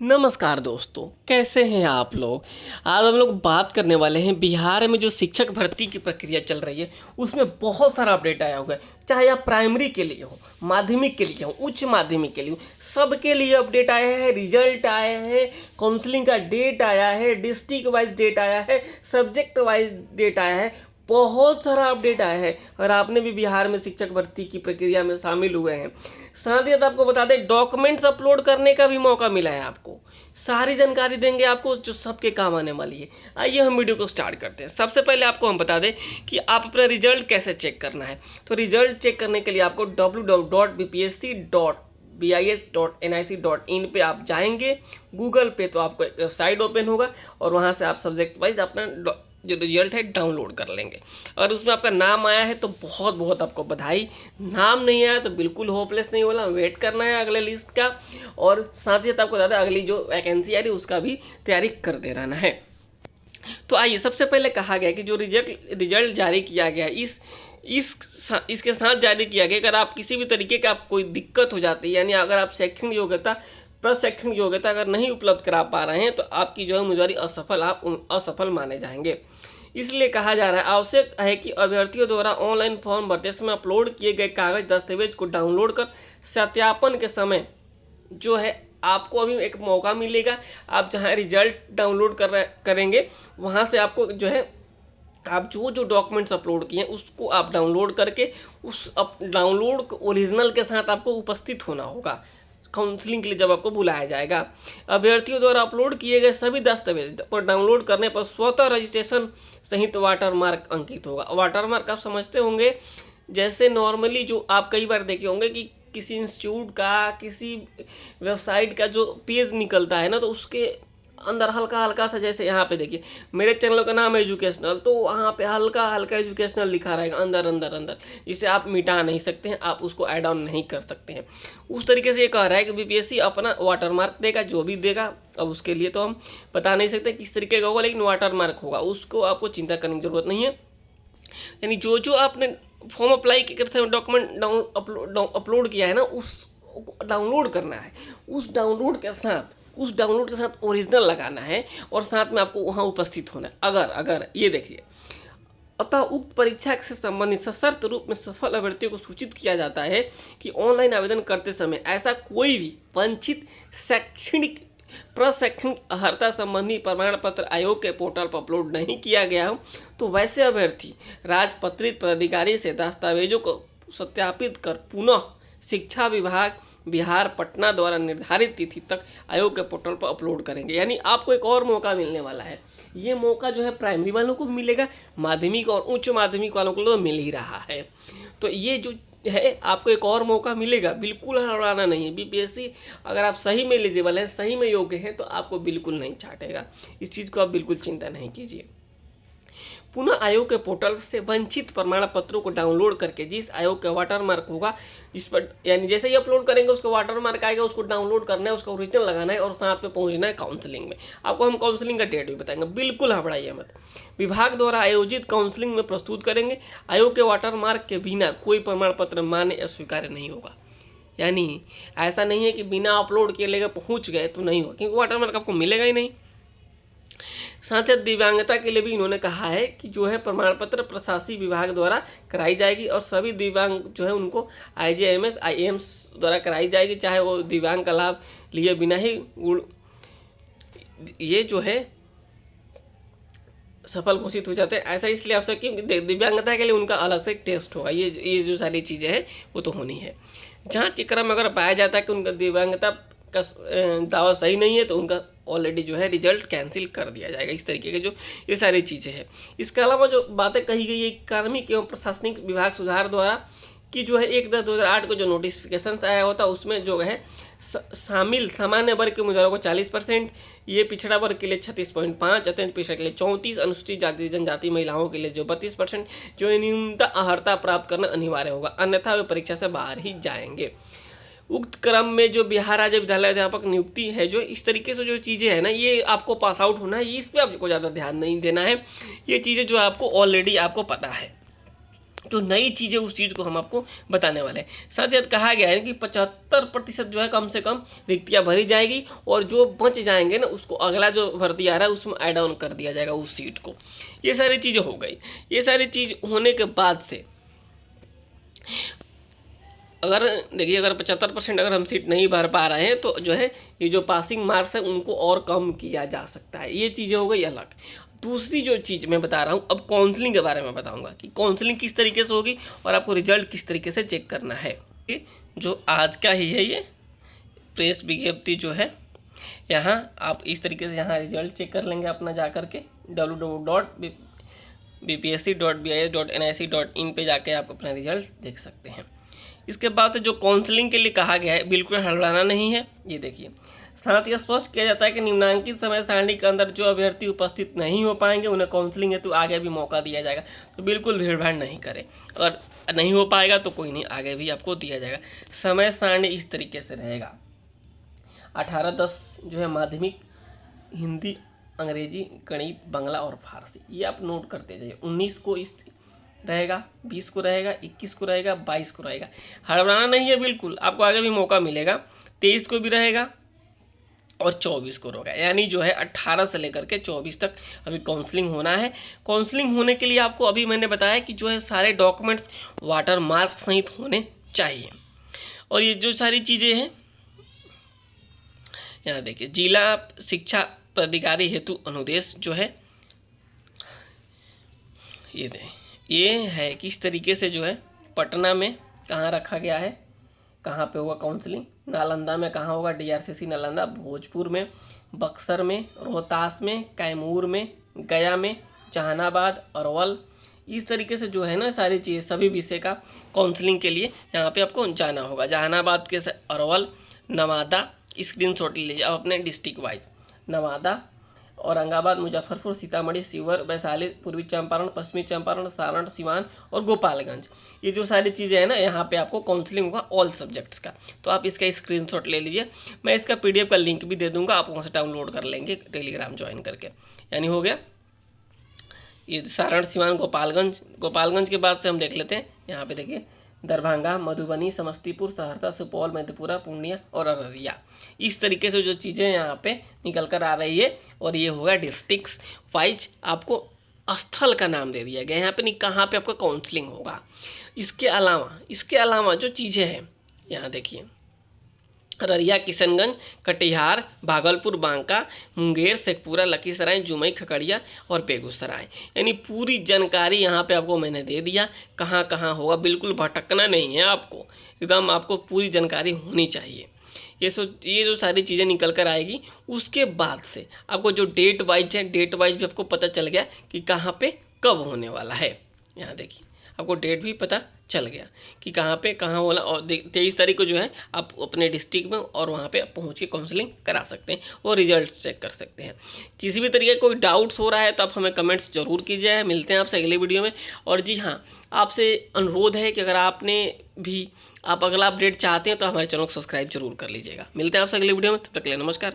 नमस्कार दोस्तों, कैसे हैं आप लोग। आज हम लोग बात करने वाले हैं बिहार में जो शिक्षक भर्ती की प्रक्रिया चल रही है उसमें बहुत सारा अपडेट आया हुआ है। चाहे आप प्राइमरी के लिए हो, माध्यमिक के लिए हो, उच्च माध्यमिक के लिए हो, सबके लिए अपडेट आया है। रिजल्ट आए हैं, काउंसलिंग का डेट आया है, डिस्ट्रिक्ट वाइज डेट आया है, सब्जेक्ट वाइज डेट आया है। बहुत सारा अपडेट आया है और आपने भी बिहार में शिक्षक भर्ती की प्रक्रिया में शामिल हुए हैं। साथ ही साथ आपको बता दें, डॉक्यूमेंट्स अपलोड करने का भी मौका मिला है आपको। सारी जानकारी देंगे आपको जो सबके काम आने वाली है। आइए हम वीडियो को स्टार्ट करते हैं। सबसे पहले आपको हम बता दें कि आप अपना रिजल्ट कैसे चेक करना है। तो रिजल्ट चेक करने के लिए आपको www.bpsc.bis.nic.in पे आप जाएंगे। गूगल पे तो आपको एक वेबसाइट ओपन होगा और वहाँ से आप सब्जेक्ट वाइज अपना जो रिजल्ट है डाउनलोड कर लेंगे। अगर उसमें आपका नाम आया है तो बहुत बहुत आपको बधाई। नाम नहीं आया तो बिल्कुल होपलेस नहीं होना, वेट करना है अगले लिस्ट का। और साथ ही साथ आपको ज़्यादा अगली जो वैकेंसी आ रही है उसका भी तैयारी करते रहना है। तो आइए, सबसे पहले कहा गया कि जो रिजल्ट जारी किया गया इसके साथ जारी किया गया, अगर आप किसी भी तरीके का आप कोई दिक्कत हो जाती है, यानी अगर आप शैक्षणिक योग्यता प्रशैक्षणिक योग्यता अगर नहीं उपलब्ध करा पा रहे हैं तो आपकी जो है उम्मीदवारी असफल माने जाएंगे। इसलिए कहा जा रहा है, आवश्यक है कि अभ्यर्थियों द्वारा ऑनलाइन फॉर्म भरते समय अपलोड किए गए कागज दस्तावेज को डाउनलोड कर सत्यापन के समय जो है आपको अभी एक मौका मिलेगा। आप जहां रिजल्ट डाउनलोड करेंगे वहां से आपको जो है आप जो डॉक्यूमेंट्स अपलोड किए हैं उसको आप डाउनलोड करके उस डाउनलोड ओरिजिनल के साथ आपको उपस्थित होना होगा काउंसलिंग के लिए जब आपको बुलाया जाएगा। अभ्यर्थियों द्वारा अपलोड किए गए सभी दस्तावेज पर डाउनलोड करने पर स्वतः रजिस्ट्रेशन सहित वाटरमार्क अंकित होगा। वाटरमार्क आप समझते होंगे, जैसे नॉर्मली जो आप कई बार देखे होंगे कि किसी इंस्टीट्यूट का, किसी वेबसाइट का जो पेज निकलता है ना, तो उसके अंदर हल्का हल्का सा, जैसे यहाँ पे देखिए मेरे चैनल का नाम है एजुकेशनल, तो वहाँ पे हल्का हल्का एजुकेशनल लिखा रहेगा अंदर अंदर अंदर, जिसे आप मिटा नहीं सकते हैं, आप उसको ऐड ऑन नहीं कर सकते हैं। उस तरीके से ये कह रहा है कि बीपीएससी अपना वाटरमार्क देगा, जो भी देगा। अब उसके लिए तो हम बता नहीं सकते किस तरीके का होगा, लेकिन वाटरमार्क होगा, उसको आपको चिंता करने की जरूरत नहीं है। यानी जो आपने फॉर्म अप्लाई करते हैं डॉक्यूमेंट अपलोड किया है ना, उस डाउनलोड करना है। उस डाउनलोड के साथ ओरिजिनल लगाना है और साथ में आपको वहाँ उपस्थित होना है। अगर ये देखिए, अतः उक्त परीक्षा से संबंधित सशर्त रूप में सफल अभ्यर्थियों को सूचित किया जाता है कि ऑनलाइन आवेदन करते समय ऐसा कोई भी वंचित शैक्षणिक प्रशैक्षणिक अर्हता संबंधी प्रमाण पत्र आयोग के पोर्टल पर अपलोड नहीं किया गया हो तो वैसे अभ्यर्थी राजपत्रित पदाधिकारी से दस्तावेजों को सत्यापित कर पुनः शिक्षा विभाग बिहार पटना द्वारा निर्धारित तिथि तक आयोग के पोर्टल पर अपलोड करेंगे। यानी आपको एक और मौका मिलने वाला है। ये मौका जो है प्राइमरी वालों को मिलेगा, माध्यमिक और उच्च माध्यमिक वालों को तो मिल ही रहा है। तो ये जो है आपको एक और मौका मिलेगा, बिल्कुल हड़ाना नहीं है। बीपीएससी अगर आप सही में एलिजिबल हैं, सही में योग्य हैं, तो आपको बिल्कुल नहीं छाटेगा। इस चीज़ को आप बिल्कुल चिंता नहीं कीजिए। पुनः आयोग के पोर्टल से वंचित प्रमाण पत्रों को डाउनलोड करके जिस आयोग का वाटरमार्क होगा, जिस पर यानी जैसे ही अपलोड करेंगे उसका वाटरमार्क आएगा, उसको डाउनलोड करना है, उसका ओरिजिनल लगाना है और साथ में पहुंचना है काउंसलिंग में। आपको हम काउंसलिंग का डेट भी बताएंगे, बिल्कुल घबराइए मत। विभाग द्वारा आयोजित काउंसलिंग में प्रस्तुत करेंगे। आयोग के वाटरमार्क के बिना कोई प्रमाण पत्र मान्य या स्वीकार्य नहीं होगा। यानी ऐसा नहीं है कि बिना अपलोड किए लेकर पहुँच गए तो नहीं होगा, क्योंकि वाटरमार्क आपको मिलेगा ही नहीं। साथ ही दिव्यांगता के लिए भी इन्होंने कहा है कि जो है प्रमाण पत्र प्रशासनिक विभाग द्वारा कराई जाएगी और सभी दिव्यांग जो है उनको IJMS IAMS द्वारा कराई जाएगी, चाहे वो दिव्यांग का लाभ लिए बिना ही ये जो है सफल घोषित हो जाते हैं। ऐसा इसलिए आवश्यक कि दिव्यांगता के लिए उनका अलग से एक टेस्ट होगा। ये जो सारी चीज़ें हैं वो तो होनी है। जांच के क्रम में अगर पाया जाता है कि उनका दिव्यांगता का दावा सही नहीं है तो उनका ऑलरेडी जो है रिजल्ट कैंसिल कर दिया जाएगा। इस तरीके के जो ये सारी चीज़ें हैं। इसके अलावा जो बातें कही गई है कार्मिक एवं प्रशासनिक विभाग सुधार द्वारा कि जो है 1/10/2008 को जो नोटिफिकेशंस आया होता उसमें जो है शामिल सामान्य वर्ग के उम्मीदवारों को 40%, ये पिछड़ा वर्ग के लिए 36.5, अत्यंत पिछड़ा के लिए 34, अनुसूचित जाति जनजाति महिलाओं के लिए जो 32%, जो न्यूनतम अर्हता प्राप्त करना अनिवार्य होगा, अन्यथा वे परीक्षा से बाहर ही जाएंगे। उक्त क्रम में जो बिहार राज्य विद्यालय अध्यापक नियुक्ति है, जो इस तरीके से जो चीज़ें हैं ना, ये आपको पास आउट होना है, इस पर आपको ज़्यादा ध्यान नहीं देना है। ये चीज़ें जो आपको ऑलरेडी आपको पता है। तो नई चीज़ें उस चीज़ को हम आपको बताने वाले हैं। साथ ही साथ कहा गया है कि 75% जो है कम से कम रिक्तियाँ भरी जाएगी और जो बच जाएंगे ना उसको अगला जो भर्ती आ रहा है उसमें ऐड ऑन कर दिया जाएगा उस सीट को। ये सारी चीज़ें हो गई। ये सारी चीज़ होने के बाद से अगर देखिए अगर 75% अगर हम सीट नहीं भर पा रहे हैं तो जो है ये जो पासिंग मार्क्स है उनको और कम किया जा सकता है। ये चीज़ें हो गई अलग। दूसरी जो चीज़ मैं बता रहा हूँ अब काउंसलिंग के बारे में बताऊँगा कि काउंसलिंग किस तरीके से होगी और आपको रिजल्ट किस तरीके से चेक करना है। जो आज का ही है ये प्रेस विज्ञप्ति जो है, यहाँ आप इस तरीके से यहाँ रिजल्ट चेक कर लेंगे अपना जा कर के www.bpsc.bis.nic.in पे जाके आप अपना रिजल्ट देख सकते हैं। इसके बाद जो काउंसलिंग के लिए कहा गया है बिल्कुल हड़बड़ाना नहीं है। ये देखिए साथ ही स्पष्ट किया जाता है कि निम्नांकित समय सारणी के अंदर जो अभ्यर्थी उपस्थित नहीं हो पाएंगे उन्हें काउंसलिंग हेतु आगे भी मौका दिया जाएगा। तो बिल्कुल भीड़भाड़ नहीं करें, अगर नहीं हो पाएगा तो कोई नहीं, आगे भी आपको दिया जाएगा। समय सारणी इस तरीके से रहेगा 18-10 जो है माध्यमिक हिंदी, अंग्रेजी, गणित, बांग्ला और फारसी, ये आप नोट करते जाइए। 19 को इस रहेगा, 20 को रहेगा, 21 को रहेगा, 22 को रहेगा। हड़बड़ाना नहीं है बिल्कुल, आपको आगे भी मौका मिलेगा। 23 को भी रहेगा और 24 को रहेगा, यानी जो है 18 से लेकर के 24 तक अभी काउंसलिंग होना है। काउंसलिंग होने के लिए आपको अभी मैंने बताया कि जो है सारे डॉक्यूमेंट्स वाटर मार्क सहित होने चाहिए। और ये जो सारी चीज़ें हैं यहाँ देखिए, जिला शिक्षा प्राधिकारी हेतु अनुदेश जो है ये है किस तरीके से जो है पटना में कहाँ रखा गया है, कहाँ पे होगा काउंसलिंग, नालंदा में कहाँ होगा, DRCC नालंदा, भोजपुर में, बक्सर में, रोहतास में, कैमूर में, गया में, जहानाबाद, अरवल। इस तरीके से जो है ना सारी चीज़ सभी विषय का काउंसलिंग के लिए यहाँ पे आपको जाना होगा। जहानाबाद के अरवल, नवादा, स्क्रीनशॉट ले लीजिए आप अपने डिस्ट्रिक्ट वाइज। नवादा, औरंगाबाद, मुजफ्फरपुर, सीतामढ़ी, शिवहर, वैशाली, पूर्वी चंपारण, पश्चिमी चंपारण, सारण, सिवान और गोपालगंज, ये जो सारी चीज़ें हैं ना यहाँ पे आपको काउंसलिंग होगा ऑल सब्जेक्ट्स का। तो आप इसका स्क्रीनशॉट ले लीजिए, मैं इसका PDF का लिंक भी दे दूंगा, आप वहाँ से डाउनलोड कर लेंगे टेलीग्राम ज्वाइन करके। यानी हो गया ये सारण, सिवान, गोपालगंज के बाद से हम देख लेते हैं। यहाँ पे देखिए दरभंगा, मधुबनी, समस्तीपुर, सहरसा, सुपौल, मधेपुरा, पूर्णिया और अररिया। इस तरीके से जो चीज़ें यहाँ पे निकल कर आ रही है और ये होगा डिस्ट्रिक्ट्स वाइज आपको स्थल का नाम दे दिया गया यहाँ पे, नहीं कहाँ पे आपका काउंसलिंग होगा। इसके अलावा जो चीज़ें हैं यहाँ देखिए, अररिया, किशनगंज, कटिहार, भागलपुर, बांका, मुंगेर, शेखपुरा, लखीसराय, जुमई, खगड़िया और बेगूसराय, यानी पूरी जानकारी यहाँ पे आपको मैंने दे दिया कहाँ कहाँ होगा। बिल्कुल भटकना नहीं है आपको, एकदम आपको पूरी जानकारी होनी चाहिए। ये जो सारी चीज़ें निकल कर आएगी उसके बाद से आपको जो डेट वाइज है, डेट वाइज भी आपको पता चल गया कि कहाँ पे कब होने वाला है। यहाँ देखिए आपको डेट भी पता चल गया कि कहाँ पे कहाँ वाला। और 23 तारीख को जो है आप अपने डिस्ट्रिक्ट में और वहाँ पे पहुँच के काउंसलिंग करा सकते हैं और रिजल्ट चेक कर सकते हैं। किसी भी तरीके कोई डाउट्स हो रहा है तो आप हमें कमेंट्स जरूर कीजिए। मिलते हैं आपसे अगले वीडियो में। और जी हाँ, आपसे अनुरोध है कि अगर आप अगला अपडेट चाहते हैं तो हमारे चैनल को सब्सक्राइब जरूर कर लीजिएगा। मिलते हैं आपसे अगले वीडियो में, तब तक के लिए नमस्कार।